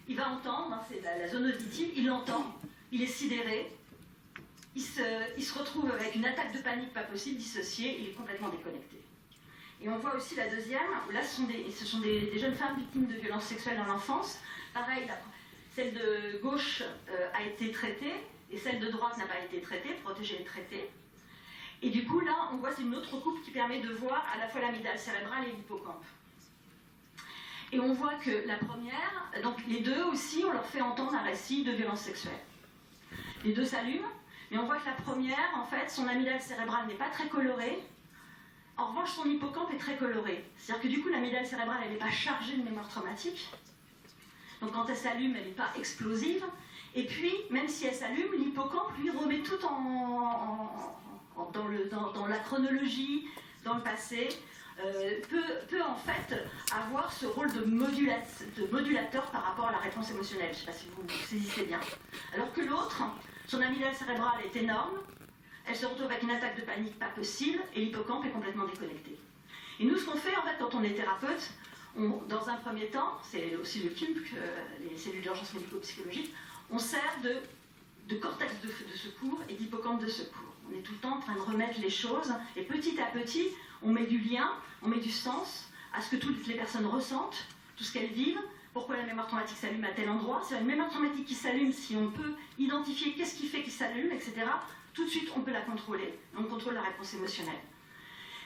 il va entendre, c'est la zone auditive, il l'entend, il est sidéré, il se retrouve avec une attaque de panique pas possible, dissocié, il est complètement déconnecté. Et on voit aussi la deuxième, où là ce sont des jeunes femmes victimes de violences sexuelles dans l'enfance. Pareil, celle de gauche a été traitée, et celle de droite n'a pas été traitée, protégée et traitée. Et du coup, là, on voit, c'est une autre coupe qui permet de voir à la fois l'amygdale cérébrale et l'hippocampe. Et on voit que la première, donc les deux aussi, on leur fait entendre un récit de violence sexuelle. Les deux s'allument, mais on voit que la première, en fait, son amygdale cérébrale n'est pas très colorée. En revanche, son hippocampe est très coloré. C'est-à-dire que du coup, l'amygdale cérébrale, elle n'est pas chargée de mémoire traumatique. Donc quand elle s'allume, elle n'est pas explosive. Et puis, même si elle s'allume, l'hippocampe, lui, remet tout dans la chronologie, dans le passé, peut en fait avoir ce rôle de modulateur par rapport à la réponse émotionnelle. Je ne sais pas si vous saisissez bien. Alors que l'autre, son amygdale cérébrale est énorme, elle se retrouve avec une attaque de panique pas possible, et l'hippocampe est complètement déconnecté. Et nous, ce qu'on fait, en fait, quand on est thérapeute, dans un premier temps, c'est aussi le CUMP, les cellules d'urgence médico-psychologique, on sert de cortex de secours et d'hippocampe de secours. On est tout le temps en train de remettre les choses, et petit à petit, on met du lien, on met du sens à ce que toutes les personnes ressentent, tout ce qu'elles vivent, pourquoi la mémoire traumatique s'allume à tel endroit. C'est une mémoire traumatique qui s'allume, si on peut identifier qu'est-ce qui fait qu'il s'allume, etc., tout de suite on peut la contrôler, on contrôle la réponse émotionnelle.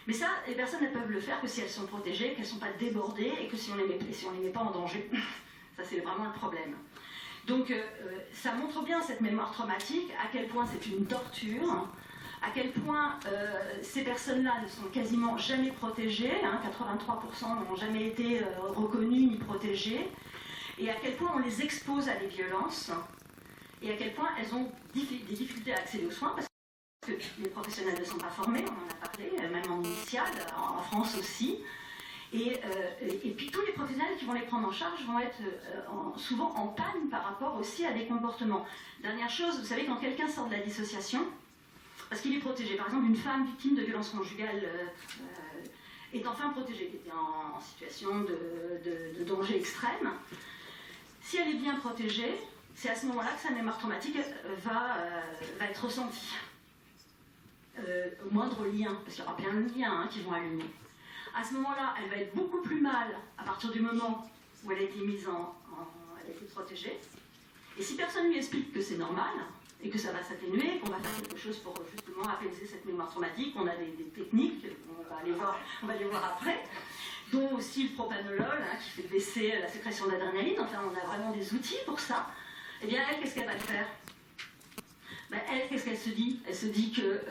Mais ça, les personnes ne peuvent le faire que si elles sont protégées, qu'elles ne sont pas débordées, et que si on les met pas en danger. Ça, c'est vraiment le problème. Donc ça montre bien cette mémoire traumatique, à quel point c'est une torture, à quel point ces personnes-là ne sont quasiment jamais protégées, hein, 83% n'ont jamais été reconnues ni protégées, et à quel point on les expose à des violences, et à quel point elles ont des difficultés à accéder aux soins, parce que les professionnels ne sont pas formés, on en a parlé, même en initiale, en France aussi. Et puis tous les professionnels qui vont les prendre en charge vont être souvent en panne par rapport aussi à des comportements. Dernière chose, vous savez, quand quelqu'un sort de la dissociation, parce qu'il est protégé, par exemple une femme victime de violences conjugales est enfin protégée, qui était en situation de danger extrême, si elle est bien protégée, c'est à ce moment-là que sa mémoire traumatique va être ressentie. Au moindre lien, parce qu'il y aura plein de liens qui vont allumer. À ce moment-là, elle va être beaucoup plus mal à partir du moment où elle a été mise elle a été protégée. Et si personne ne lui explique que c'est normal et que ça va s'atténuer, qu'on va faire quelque chose pour justement apaiser cette mémoire traumatique, on a des techniques, on va les voir après, dont aussi le propanolol, hein, qui fait baisser la sécrétion d'adrénaline. Enfin, on a vraiment des outils pour ça. Eh bien, elle, qu'est-ce qu'elle va faire ? Ben, elle, qu'est-ce qu'elle se dit ? Elle se dit que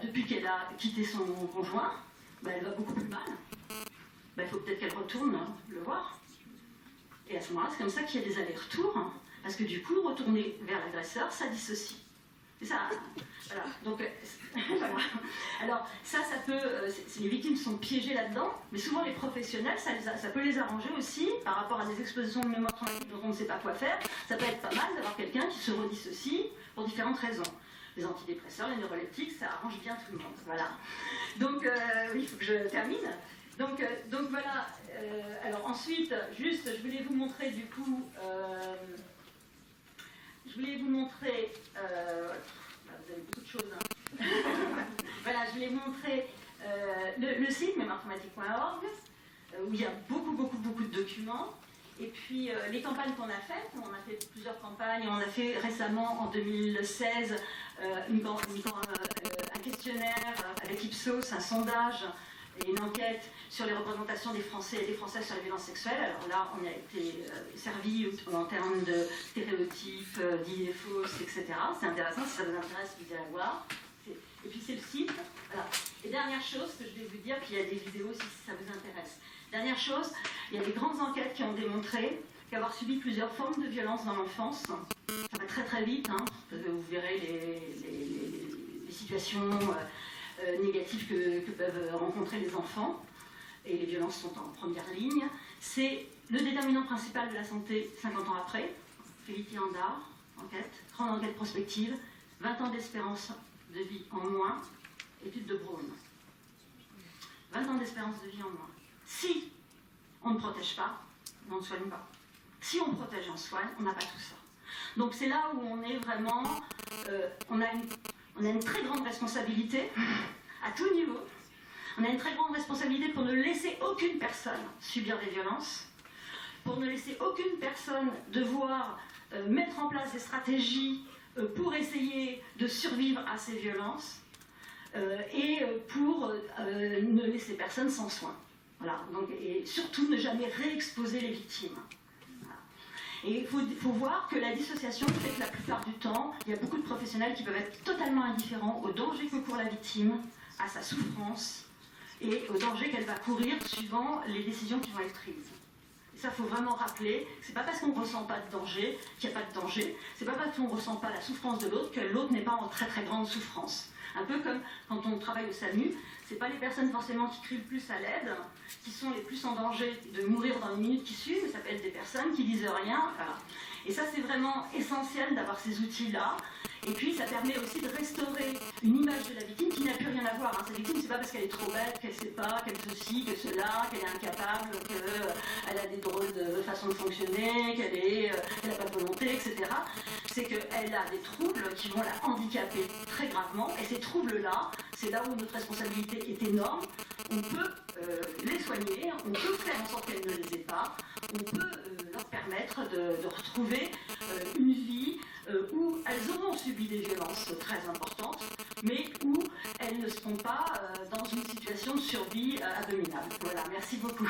depuis qu'elle a quitté son conjoint, elle va beaucoup plus mal. Il faut peut-être qu'elle retourne le voir. Et à ce moment-là, c'est comme ça qu'il y a des allers-retours, hein, parce que du coup, retourner vers l'agresseur, ça dissocie. C'est ça. Voilà. Donc, voilà. Alors, ça peut. Les victimes sont piégées là-dedans, mais souvent les professionnels, ça peut les arranger aussi par rapport à des expositions de mémoire traumatique dont on ne sait pas quoi faire. Ça peut être pas mal d'avoir quelqu'un qui se redissocie pour différentes raisons. Les antidépresseurs, les neuroleptiques, ça arrange bien tout le monde. Voilà. Donc, oui, il faut que je termine. Donc voilà. Alors ensuite, juste, je voulais vous montrer du coup. Vous avez beaucoup de choses. Hein. Voilà, je voulais vous montrer le site mémoiretraumatique.org, où il y a beaucoup de documents. Et puis les campagnes qu'on a faites, on a fait plusieurs campagnes. On a fait récemment, en 2016, un questionnaire avec Ipsos, un sondage et une enquête sur les représentations des Français et des Françaises sur les violences sexuelles. Alors là, on a été servi en termes de stéréotypes, d'idées fausses, etc. C'est intéressant, si ça vous intéresse, vous irez voir. Et puis c'est le site. Voilà. Et dernière chose que je vais vous dire, puis il y a des vidéos si ça vous intéresse. Dernière chose, il y a des grandes enquêtes qui ont démontré qu'avoir subi plusieurs formes de violence dans l'enfance, ça va très vite, hein, vous verrez les situations négatives que peuvent rencontrer les enfants, et les violences sont en première ligne. C'est le déterminant principal de la santé 50 ans après. Félicité Andar, enquête, grande enquête prospective, 20 ans d'espérance de vie en moins, étude de Braun. 20 ans d'espérance de vie en moins. Si on ne protège pas, on ne soigne pas. Si on protège et on soigne, on n'a pas tout ça. Donc c'est là où on est vraiment... on a une très grande responsabilité, à tout niveau. On a une très grande responsabilité pour ne laisser aucune personne subir des violences, pour ne laisser aucune personne devoir mettre en place des stratégies pour essayer de survivre à ces violences, et pour ne laisser personne sans soin. Voilà. Donc, et surtout ne jamais réexposer les victimes. Voilà. Et il faut voir que la dissociation fait que la plupart du temps, il y a beaucoup de professionnels qui peuvent être totalement indifférents au danger que court la victime, à sa souffrance et au danger qu'elle va courir suivant les décisions qui vont être prises. Et ça, il faut vraiment rappeler, c'est pas parce qu'on ne ressent pas de danger qu'il n'y a pas de danger, c'est pas parce qu'on ne ressent pas la souffrance de l'autre que l'autre n'est pas en très grande souffrance. Un peu comme quand on travaille au SAMU, c'est pas les personnes forcément qui crient le plus à l'aide, qui sont les plus en danger de mourir dans les minutes qui suivent, mais ça peut être des personnes qui disent rien. Voilà. Et ça, c'est vraiment essentiel d'avoir ces outils-là. Et puis, ça permet aussi de restaurer une image de la victime qui n'a plus rien à voir. Hein. Cette victime, c'est pas parce qu'elle est trop bête, qu'elle sait pas, qu'elle ceci, que cela, qu'elle est incapable, qu'elle a des drôles de façon de fonctionner, qu'elle n'a pas de volonté, etc. C'est qu'elle a des troubles qui vont la handicaper très gravement. Et ces troubles-là, c'est là où notre responsabilité est énorme. On peut les soigner, on peut faire en sorte qu'elles ne les aient pas, on peut leur permettre de retrouver une vie où elles auront subi des violences très importantes, mais où elles ne seront pas dans une situation de survie abominable. Voilà, merci beaucoup.